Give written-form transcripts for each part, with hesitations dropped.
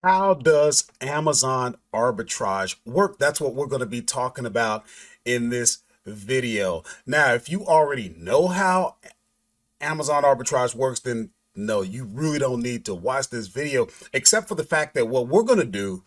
How does Amazon arbitrage work? That's what we're going to be talking about in this video. Now, if you already know how Amazon arbitrage works, then no, you really don't need to watch this video, except for the fact that what we're going to do,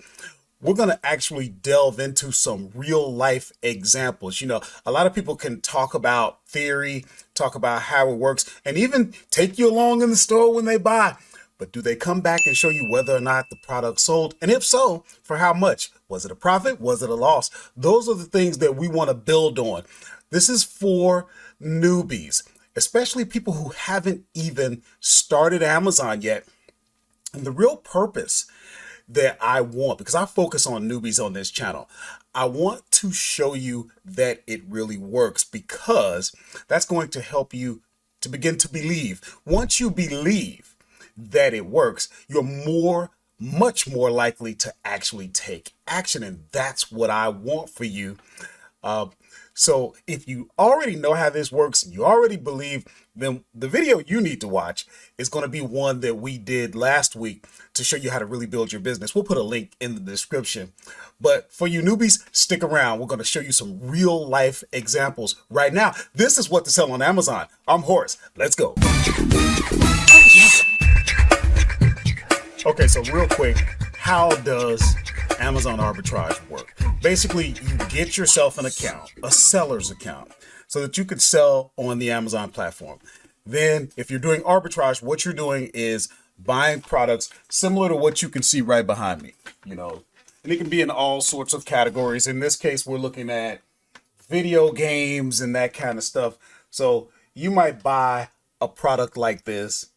we're going to actually delve into some real life examples. You know, a lot of people can talk about theory, talk about how it works, and even take you along in the store when they buy. But do they come back and show you whether or not the product sold? And if so, for how much? Was it a profit? Was it a loss? Those are the things that we want to build on. This is for newbies, especially people who haven't even started Amazon yet. And the real purpose that I want, because I focus on newbies on this channel, I want to show you that it really works, because that's going to help you to begin to believe. Once you believe that it works, you're much more likely to actually take action. And that's what I want for you. So if you already know how this works, you already believe, then the video you need to watch is going to be one that we did last week to show you how to really build your business. We'll put a link in the description. But for you newbies, stick around. We're going to show you some real life examples right now. This is what to sell on Amazon. I'm Horace. Let's go. Okay, so real quick, how does Amazon arbitrage work? Basically, you get yourself an account, a seller's account, so that you can sell on the Amazon platform. Then if you're doing arbitrage, what you're doing is buying products similar to what you can see right behind me, you know, and it can be in all sorts of categories. In this case, we're looking at video games and that kind of stuff. So you might buy a product like this.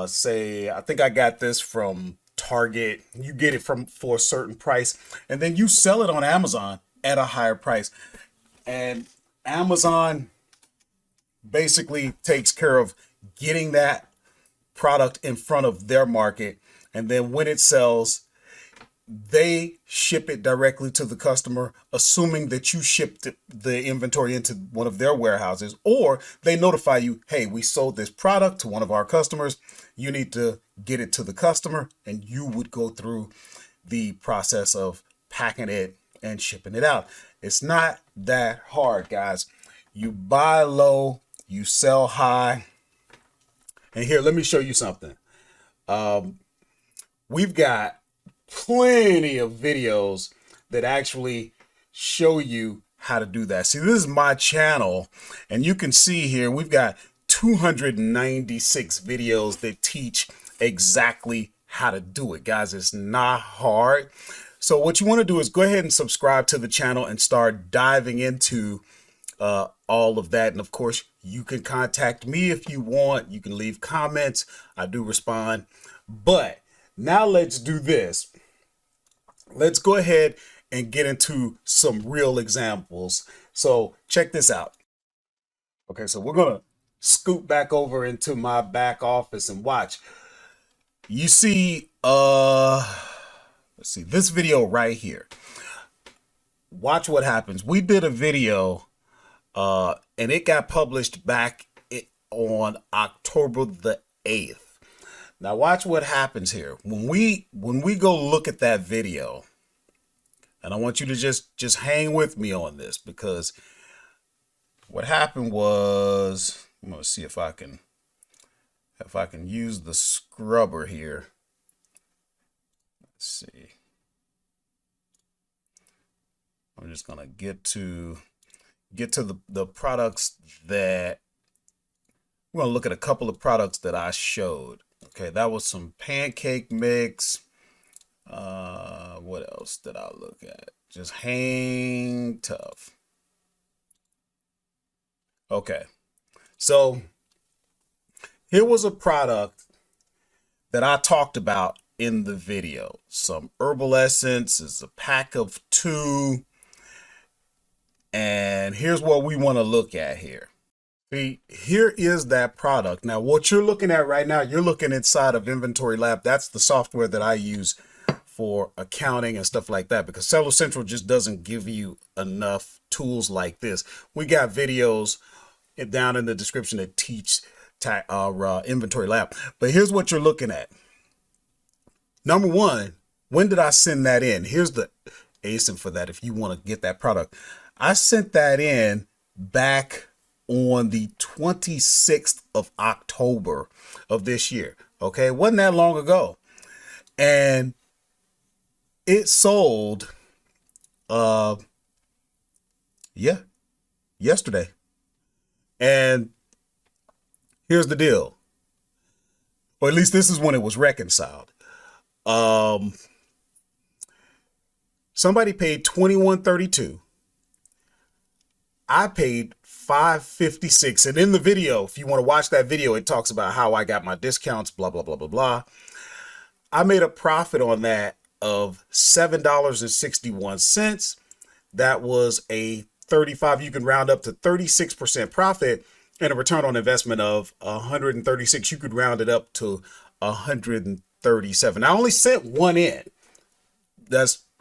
Say, I think I got this from Target. You get it for a certain price, and then you sell it on Amazon at a higher price. And Amazon basically takes care of getting that product in front of their market. And then when it sells, they ship it directly to the customer, assuming that you shipped the inventory into one of their warehouses, or they notify you, hey, we sold this product to one of our customers. You need to get it to the customer, and you would go through the process of packing it and shipping it out. It's not that hard, guys. You buy low, you sell high. And here, let me show you something. We've got plenty of videos that actually show you how to do that. See, this is my channel, and you can see here we've got 296 videos that teach exactly how to do it. Guys, it's not hard. So what you want to do is go ahead and subscribe to the channel and start diving into all of that. And of course, you can contact me if you want. You can leave comments. I do respond. But now let's do this. Let's go ahead and get into some real examples. So check this out. Okay, so we're going to scoot back over into my back office and watch. You see, let's see this video right here. Watch what happens. We did a video and it got published back on October the 8th. Now watch what happens here. When we go look at that video, and I want you to just hang with me on this, because what happened was, I'm going to see if I can use the scrubber here. Let's see. I'm just going to get to the products that we're going to look at. A couple of products that I showed. Okay, that was some pancake mix. What else did I look at? Just hang tough. Okay, so here was a product that I talked about in the video. Some herbal essence is a pack of 2. And here's what we want to look at here. See, here is that product. Now, what you're looking at right now, you're looking inside of Inventory Lab. That's the software that I use for accounting and stuff like that, because Seller Central just doesn't give you enough tools like this. We got videos down in the description that teach our Inventory Lab. But here's what you're looking at. Number one, When did I send that in? Here's the ASIN for that if you want to get that product. I sent that in back on the 26th of October of this year. Okay, it wasn't that long ago. And it sold yesterday. And here's the deal. Or at least this is when it was reconciled. Somebody paid $21.32. I paid $5.56. And in the video, if you want to watch that video, it talks about how I got my discounts, blah, blah, blah, blah, blah. I made a profit on that of $7.61. That was a 35, you can round up to 36% profit, and a return on investment of 136. You could round it up to 137. I only sent one in.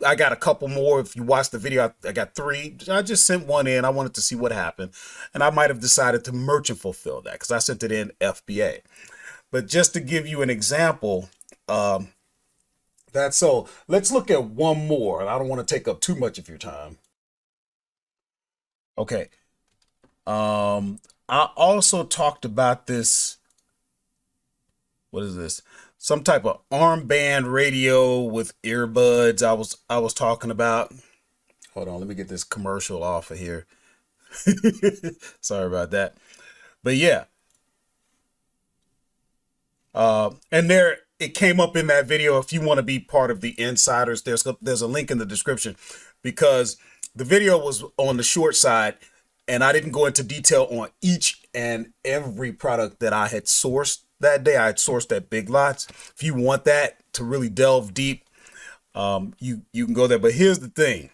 I got a couple more. If you watch the video, I got 3. I just sent one in. I wanted to see what happened. And I might have decided to merchant fulfill that because I sent it in FBA. But just to give you an example, that's so. Let's look at one more. I don't want to take up too much of your time. Okay. I also talked about this. What is this? Some type of armband radio with earbuds. I was talking about. Hold on, let me get this commercial off of here. Sorry about that. But yeah. And there it came up in that video. If you want to be part of the insiders, there's a link in the description, because the video was on the short side and I didn't go into detail on each and every product that I had sourced that day. I had sourced at Big Lots. If you want that to really delve deep, you can go there. But here's the thing.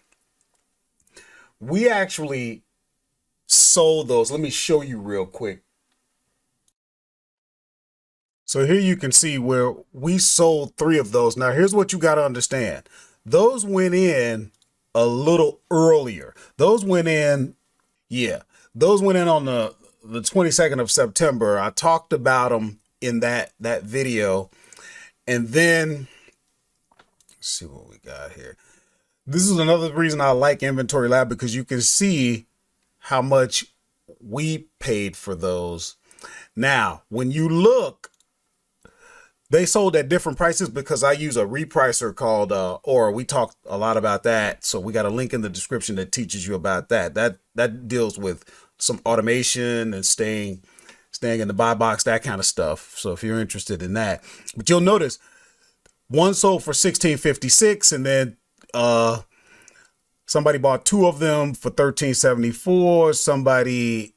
We actually sold those. Let me show you real quick. So here you can see where we sold 3 of those. Now here's what you got to understand. Those went in a little earlier. Those went in, those went in on the 22nd of September. I talked about them in that video. And then let's see what we got here. This is another reason I like Inventory Lab, because you can see how much we paid for those. Now, when you look, they sold at different prices because I use a repricer called ARBITRAGE. We talked a lot about that. So we got a link in the description that teaches you about that. That deals with some automation and staying in the buy box, that kind of stuff. So if you're interested in that, but you'll notice one sold for $16.56, and then somebody bought 2 of them for $13.74. Somebody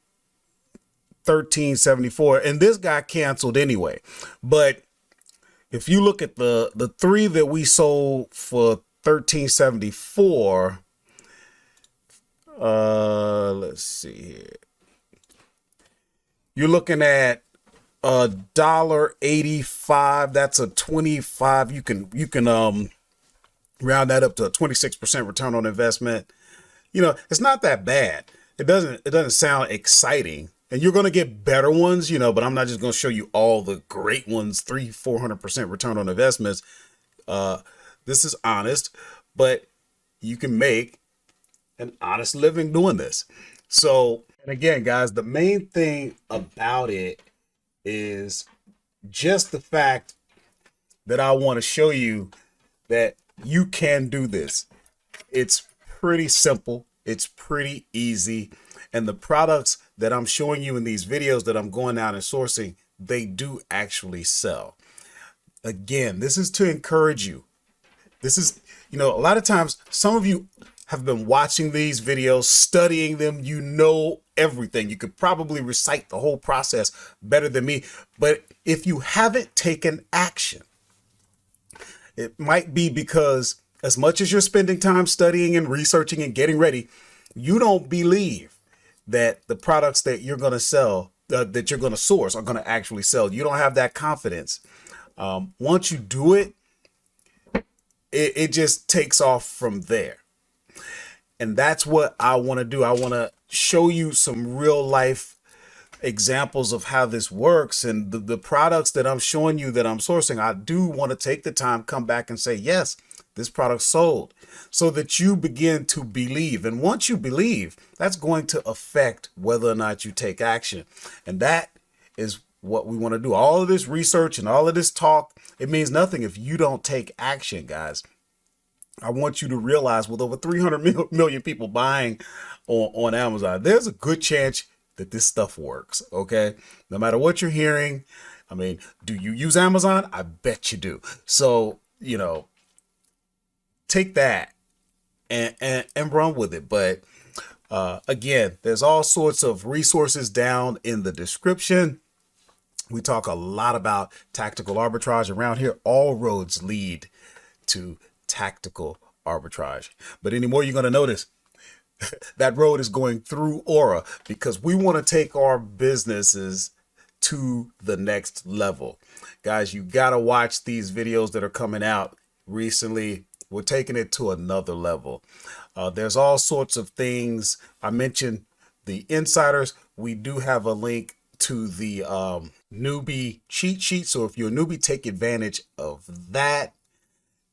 $13.74, and this got canceled anyway. But if you look at the 3 that we sold for $13.74, let's see here. You're looking at $1.85. That's a 25. You can round that up to a 26% return on investment. You know, it's not that bad. It doesn't sound exciting. And you're going to get better ones, you know, but I'm not just going to show you all the great ones, 300-400% return on investments. This is honest, but you can make an honest living doing this. So, and again, guys, the main thing about it is just the fact that I want to show you that you can do this. It's pretty simple. It's pretty easy. And the products that I'm showing you in these videos that I'm going out and sourcing, they do actually sell. Again, this is to encourage you. This is, you know, a lot of times, some of you have been watching these videos, studying them, you know everything. You could probably recite the whole process better than me. But if you haven't taken action, it might be because as much as you're spending time studying and researching and getting ready, you don't believe that the products that you're going to sell, that you're going to source, are going to actually sell. You don't have that confidence. Once you do it, it just takes off from there. And that's what I want to do. I want to show you some real life examples of how this works, and the products that I'm showing you that I'm sourcing. I do want to take the time, come back and say, yes, this product sold, so that you begin to believe. And once you believe, that's going to affect whether or not you take action. And that is what we want to do. All of this research and all of this talk, it means nothing if you don't take action, guys. I want you to realize, with over 300 million people buying on Amazon, there's a good chance that this stuff works. Okay. No matter what you're hearing. I mean, do you use Amazon? I bet you do. So, you know, take that and run with it. But again, there's all sorts of resources down in the description. We talk a lot about tactical arbitrage around here. All roads lead to tactical arbitrage. But anymore, you're going to notice that road is going through Aura, because we want to take our businesses to the next level. Guys, you got to watch these videos that are coming out recently. We're taking it to another level. There's all sorts of things. I mentioned the insiders. We do have a link to the newbie cheat sheet. So if you're a newbie, take advantage of that.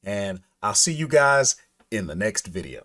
And I'll see you guys in the next video.